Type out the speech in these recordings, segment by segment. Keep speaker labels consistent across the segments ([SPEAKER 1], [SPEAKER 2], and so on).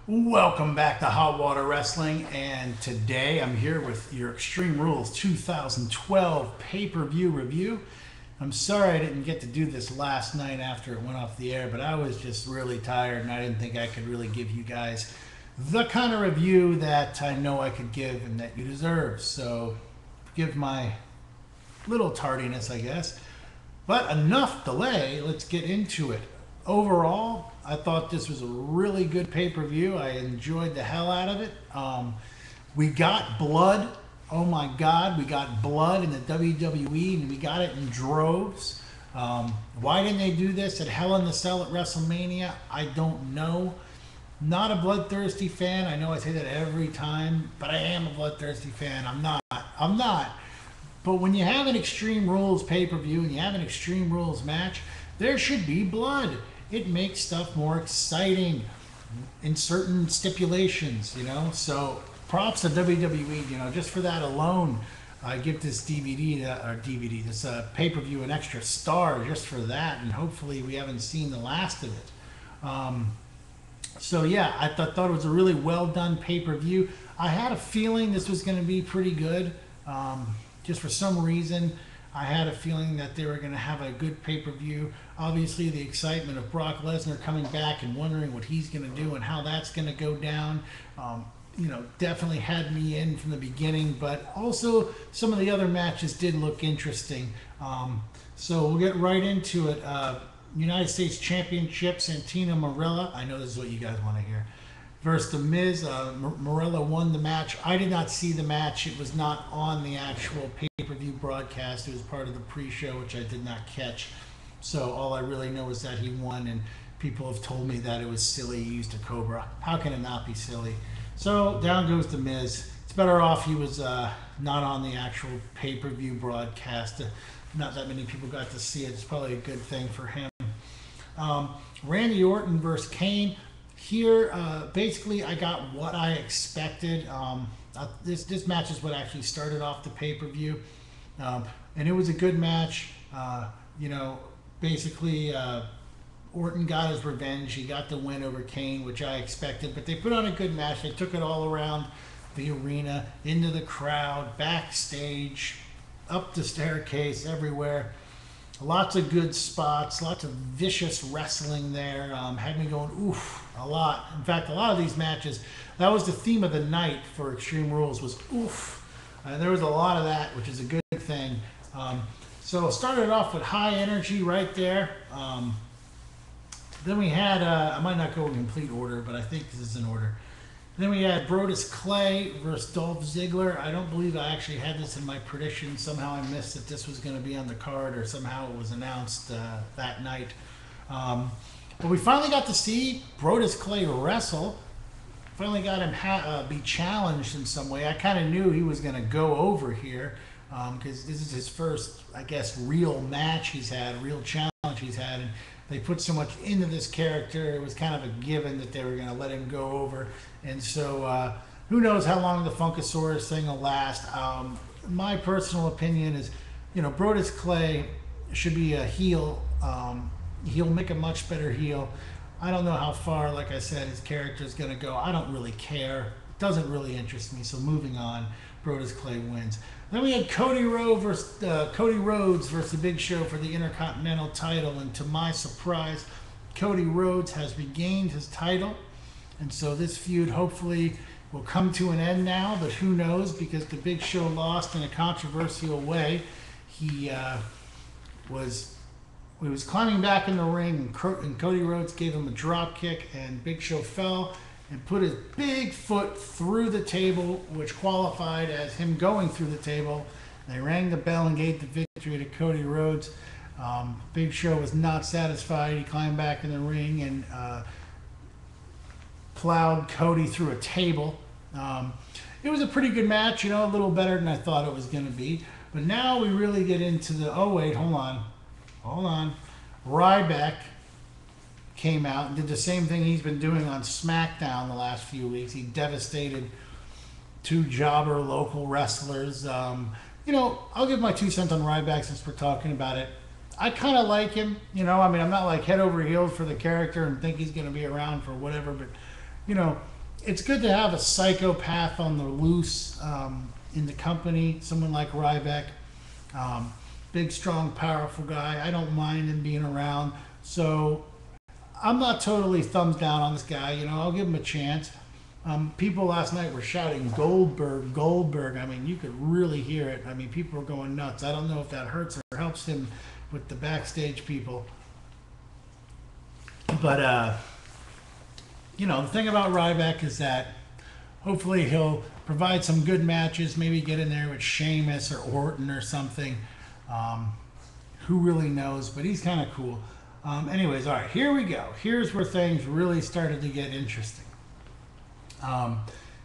[SPEAKER 1] Welcome back to Hot Water Wrestling, and today I'm here with your Extreme Rules 2012 pay-per-view review. I'm sorry I didn't get to do this last night after it went off the air, but I was just really tired and I didn't think I could really give you guys the kind of review that I know I could give and that you deserve. So forgive my little tardiness, I guess. But enough delay, let's get into it. Overall, I thought this was a really good pay-per-view. I enjoyed the hell out of it. We got blood. Oh my God, we got blood in the WWE, and we got it in droves. Why didn't they do this at Hell in the Cell at WrestleMania? I don't know. Not a bloodthirsty fan. I know I say that every time, but I am a bloodthirsty fan. I'm not. I'm not. But when you have an Extreme Rules pay-per-view and you have an Extreme Rules match, there should be blood. It makes stuff more exciting in certain stipulations, So props to WWE, just for that alone. I give this this pay-per-view an extra star just for that, and hopefully we haven't seen the last of it. So yeah, I thought it was a really well done pay-per-view. I had a feeling this was going to be pretty good. Just for some reason, I had a feeling that they were going to have a good pay-per-view. Obviously, the excitement of Brock Lesnar coming back and wondering what he's going to do and how that's going to go down, definitely had me in from the beginning. But also, some of the other matches did look interesting. So we'll get right into it. United States Championship, Santino Marella. I know this is what you guys want to hear. Versus The Miz. Marella won the match. I did not see the match. It was not on the actual pay-per-view broadcast. It was part of the pre-show, which I did not catch. So all I really know is that he won, and people have told me that it was silly he used a Cobra. How can it not be silly? So down goes The Miz. It's better off he was not on the actual pay-per-view broadcast. Not that many people got to see it. It's probably a good thing for him. Randy Orton versus Kane. Here, basically, I got what I expected. This match is what actually started off the pay-per-view, and it was a good match. Basically, Orton got his revenge. He got the win over Kane, which I expected. But they put on a good match. They took it all around the arena, into the crowd, backstage, up the staircase, everywhere. Lots of good spots, lots of vicious wrestling there. Had me going, oof, a lot. In fact, a lot of these matches, that was the theme of the night for Extreme Rules, was oof. There was a lot of that, which is a good thing. So started off with high energy right there. Then we had, I might not go in complete order, but I think this is in order. Then we had Brodus Clay versus Dolph Ziggler. I don't believe I actually had this in my prediction. Somehow I missed that this was going to be on the card, or somehow it was announced that night. But we finally got to see Brodus Clay wrestle. Finally got him be challenged in some way. I kind of knew he was going to go over here because this is his first, I guess, real match he's had, real challenge he's had. And they put so much into this character, it was kind of a given that they were going to let him go over. And so who knows how long the Funkasaurus thing will last. My personal opinion is, Brodus Clay should be a heel. He'll make a much better heel. I don't know how far, like I said, his character is going to go. I don't really care. It doesn't really interest me. So moving on, Brodus Clay wins. Then we had Cody Rhodes versus The Big Show for the Intercontinental title. And to my surprise, Cody Rhodes has regained his title. And so this feud hopefully will come to an end now. But who knows, because The Big Show lost in a controversial way. He was climbing back in the ring, and Cody Rhodes gave him a drop kick, and Big Show fell and put his big foot through the table, which qualified as him going through the table. They rang the bell and gave the victory to Cody Rhodes. Big Show was not satisfied. He climbed back in the ring and plowed Cody through a table. It was a pretty good match, a little better than I thought it was going to be. But now we really get into the, hold on. Ryback came out and did the same thing he's been doing on SmackDown the last few weeks. He devastated two jobber local wrestlers. I'll give my 2 cents on Ryback since we're talking about it. I kind of like him, I'm not like head over heels for the character and think he's going to be around for whatever, but it's good to have a psychopath on the loose in the company, someone like Ryback. Big, strong, powerful guy. I don't mind him being around. So I'm not totally thumbs down on this guy. You know, I'll give him a chance. People last night were shouting Goldberg, Goldberg. I mean, you could really hear it. I mean, people were going nuts. I don't know if that hurts or helps him with the backstage people. But, you know, the thing about Ryback is that hopefully he'll provide some good matches, maybe get in there with Sheamus or Orton or something. Who really knows? But he's kind of cool. Anyways, all right, here we go. Here's where things really started to get interesting.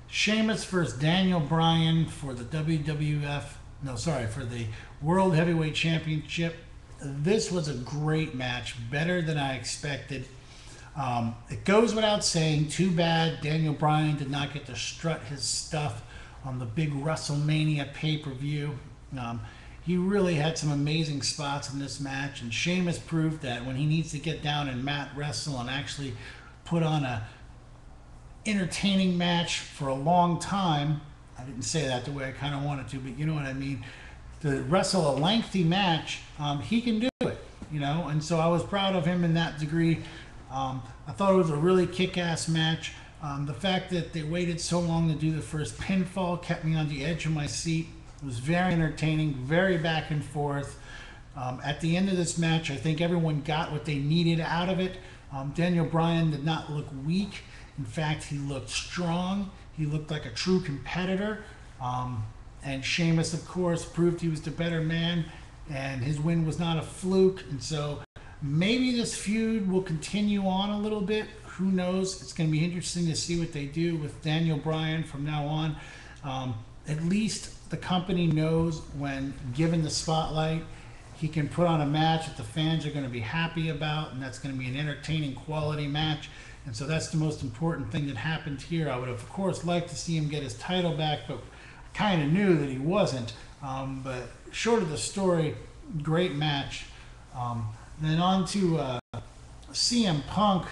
[SPEAKER 1] Sheamus versus Daniel Bryan for the for the World Heavyweight Championship. This was a great match, better than I expected. It goes without saying, too bad Daniel Bryan did not get to strut his stuff on the big WrestleMania pay-per-view. He really had some amazing spots in this match, and Sheamus proved that when he needs to get down and mat wrestle and actually put on a entertaining match for a long time. I didn't say that the way I kind of wanted to, but you know what I mean. To wrestle a lengthy match, he can do it, you know, and so I was proud of him in that degree. I thought it was a really kick-ass match. The fact that they waited so long to do the first pinfall kept me on the edge of my seat. It was very entertaining, very back and forth. At the end of this match, I think everyone got what they needed out of it. Daniel Bryan did not look weak. In fact, he looked strong. He looked like a true competitor. And Sheamus, of course, proved he was the better man, and his win was not a fluke. And so maybe this feud will continue on a little bit. Who knows? It's going to be interesting to see what they do with Daniel Bryan from now on. At least the company knows when given the spotlight, he can put on a match that the fans are going to be happy about, and that's going to be an entertaining quality match. And so that's the most important thing that happened here. I would have, of course, liked to see him get his title back, but I kind of knew that he wasn't. But short of the story, great match. Then on to CM Punk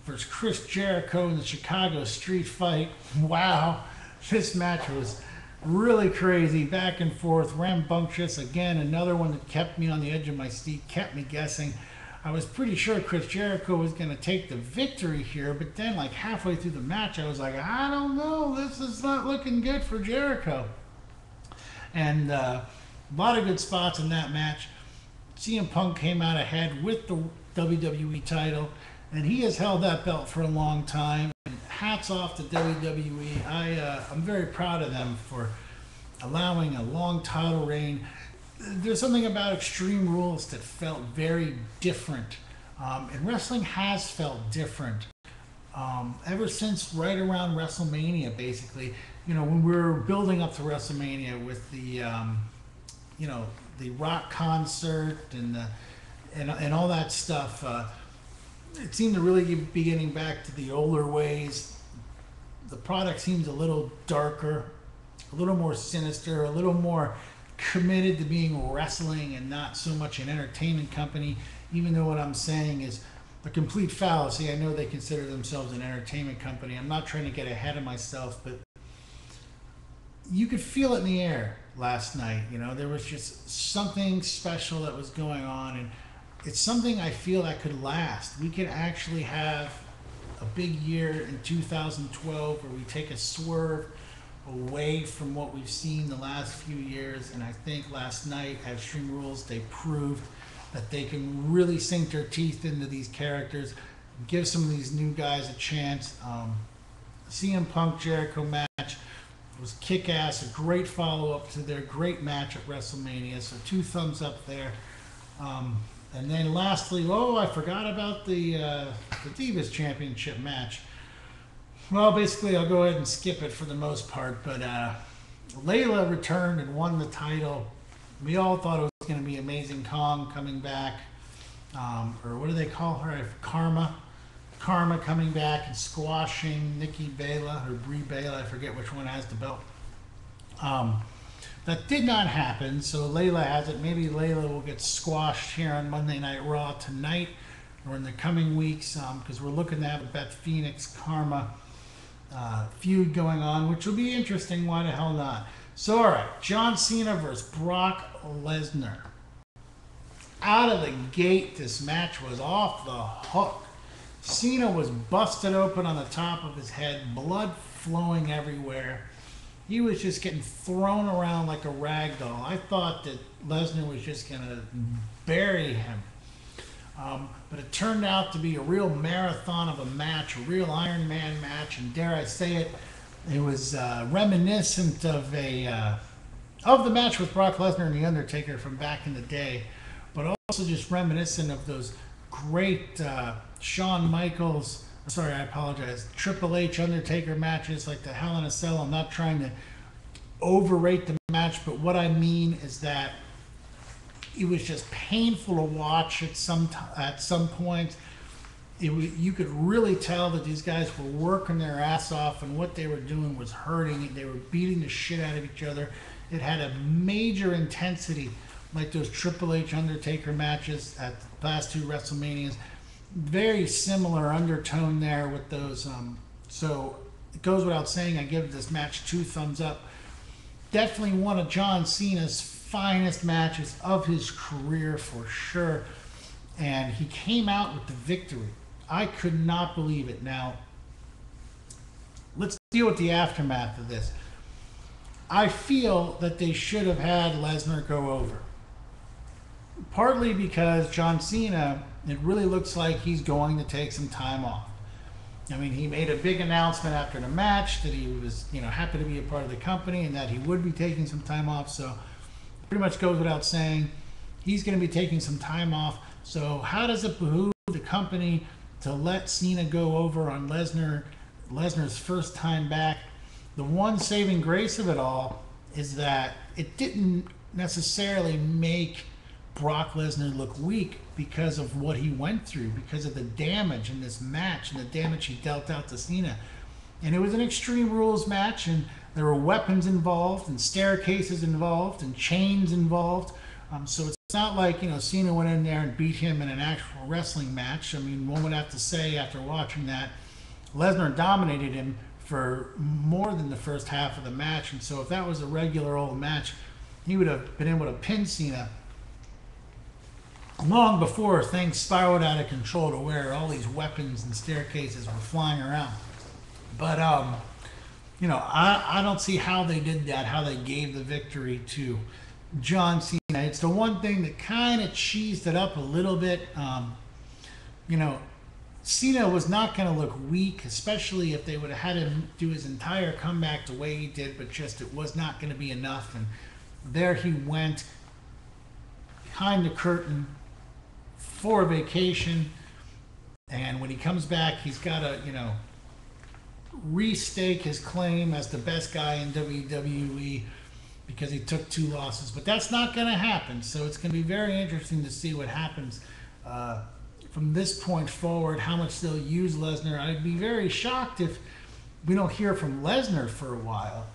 [SPEAKER 1] versus Chris Jericho in the Chicago Street Fight. Wow, this match was really crazy, back and forth, rambunctious. Again, another one that kept me on the edge of my seat, kept me guessing. I was pretty sure Chris Jericho was going to take the victory here, but then like halfway through the match, I was like, I don't know, this is not looking good for Jericho. And a lot of good spots in that match. CM Punk came out ahead with the WWE title, and he has held that belt for a long time. And hats off to WWE. I'm very proud of them for allowing a long title reign. There's something about Extreme Rules that felt very different. And wrestling has felt different. Ever since right around WrestleMania, basically, you know, when we were building up to WrestleMania with the, you know, the rock concert and all that stuff, it seemed to really be getting back to the older ways. The product seems a little darker, a little more sinister, a little more committed to being wrestling and not so much an entertainment company, even though what I'm saying is a complete fallacy. I know they consider themselves an entertainment company. I'm not trying to get ahead of myself, but you could feel it in the air last night. You know, there was just something special that was going on, and it's something I feel that could last. We could actually have a big year in 2012 where we take a swerve away from what we've seen the last few years. And I think last night at Extreme Rules, they proved that they can really sink their teeth into these characters, give some of these new guys a chance. CM Punk Jericho match was kick-ass, a great follow-up to their great match at WrestleMania, so 2 thumbs up there. And then lastly, I forgot about the Divas Championship match. Well, basically, I'll go ahead and skip it for the most part, but Layla returned and won the title. We all thought it was going to be Amazing Kong coming back, or what do they call her? Karma coming back and squashing Nikki Bella, or Brie Bella, I forget which one has the belt. That did not happen, so Layla has it. Maybe Layla will get squashed here on Monday Night Raw tonight or in the coming weeks, because we're looking at Beth Phoenix, Karma, feud going on, which will be interesting. Why the hell not? So, all right, John Cena versus Brock Lesnar. Out of the gate, this match was off the hook. Cena was busted open on the top of his head, blood flowing everywhere. He was just getting thrown around like a rag doll. I thought that Lesnar was just going to bury him. But it turned out to be a real marathon of a match, a real Iron Man match, and dare I say it, it was reminiscent of the match with Brock Lesnar and The Undertaker from back in the day, but also just reminiscent of those great Shawn Michaels, sorry, I apologize, Triple H Undertaker matches like the Hell in a Cell. I'm not trying to overrate the match, but what I mean is that it was just painful to watch at some point. You could really tell that these guys were working their ass off, and what they were doing was hurting. They were beating the shit out of each other. It had a major intensity, like those Triple H Undertaker matches at the last two WrestleManias. Very similar undertone there with those. So it goes without saying, I give this match 2 thumbs up. Definitely one of John Cena's finest matches of his career for sure. And he came out with the victory. I could not believe it. Now, let's deal with the aftermath of this. I feel that they should have had Lesnar go over. Partly because John Cena, it really looks like he's going to take some time off. I mean, he made a big announcement after the match that he was, happy to be a part of the company and that he would be taking some time off. So pretty much goes without saying, he's going to be taking some time off. So how does it behoove the company to let Cena go over on Lesnar's first time back? The one saving grace of it all is that it didn't necessarily make Brock Lesnar look weak because of what he went through, because of the damage in this match and the damage he dealt out to Cena. And it was an Extreme Rules match, and there were weapons involved and staircases involved and chains involved. So it's not like, Cena went in there and beat him in an actual wrestling match. I mean, one would have to say after watching that, Lesnar dominated him for more than the first half of the match. And so if that was a regular old match, he would have been able to pin Cena long before things spiraled out of control to where all these weapons and staircases were flying around. But, I don't see how they did that, how they gave the victory to John Cena. It's the one thing that kind of cheesed it up a little bit. Cena was not going to look weak, especially if they would have had him do his entire comeback the way he did, but just it was not going to be enough. And there he went behind the curtain for a vacation, and when he comes back, he's got to, restake his claim as the best guy in WWE because he took 2 losses. But that's not going to happen, so it's going to be very interesting to see what happens from this point forward, how much they'll use Lesnar. I'd be very shocked if we don't hear from Lesnar for a while,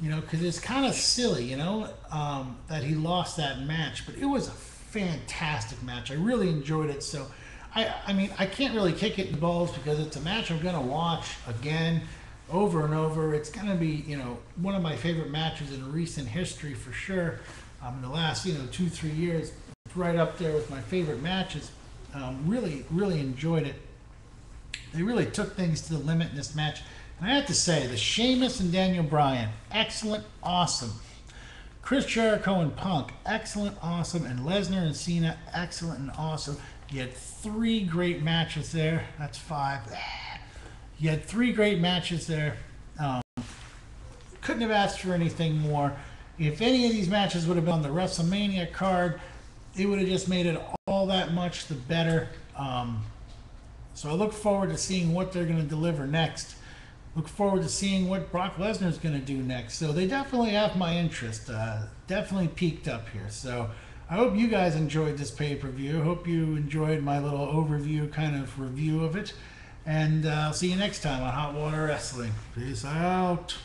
[SPEAKER 1] because it's kind of silly, that he lost that match, but it was a fantastic match. I really enjoyed it. So I mean, I can't really kick it in the balls because it's a match I'm going to watch again over and over. It's going to be, one of my favorite matches in recent history for sure. In the last, 2-3 years, it's right up there with my favorite matches. Really, really enjoyed it. They really took things to the limit in this match. And I have to say, the Sheamus and Daniel Bryan, excellent, awesome. Chris Jericho and Punk, excellent, awesome. And Lesnar and Cena, excellent and awesome. You had 3 great matches there. That's 5. You had 3 great matches there. Couldn't have asked for anything more. If any of these matches would have been on the WrestleMania card, it would have just made it all that much the better. So I look forward to seeing what they're going to deliver next. Look forward to seeing what Brock Lesnar is going to do next. So they definitely have my interest. Definitely peaked up here. So I hope you guys enjoyed this pay-per-view. Hope you enjoyed my little overview kind of review of it. And I'll see you next time on Hot Water Wrestling. Peace out.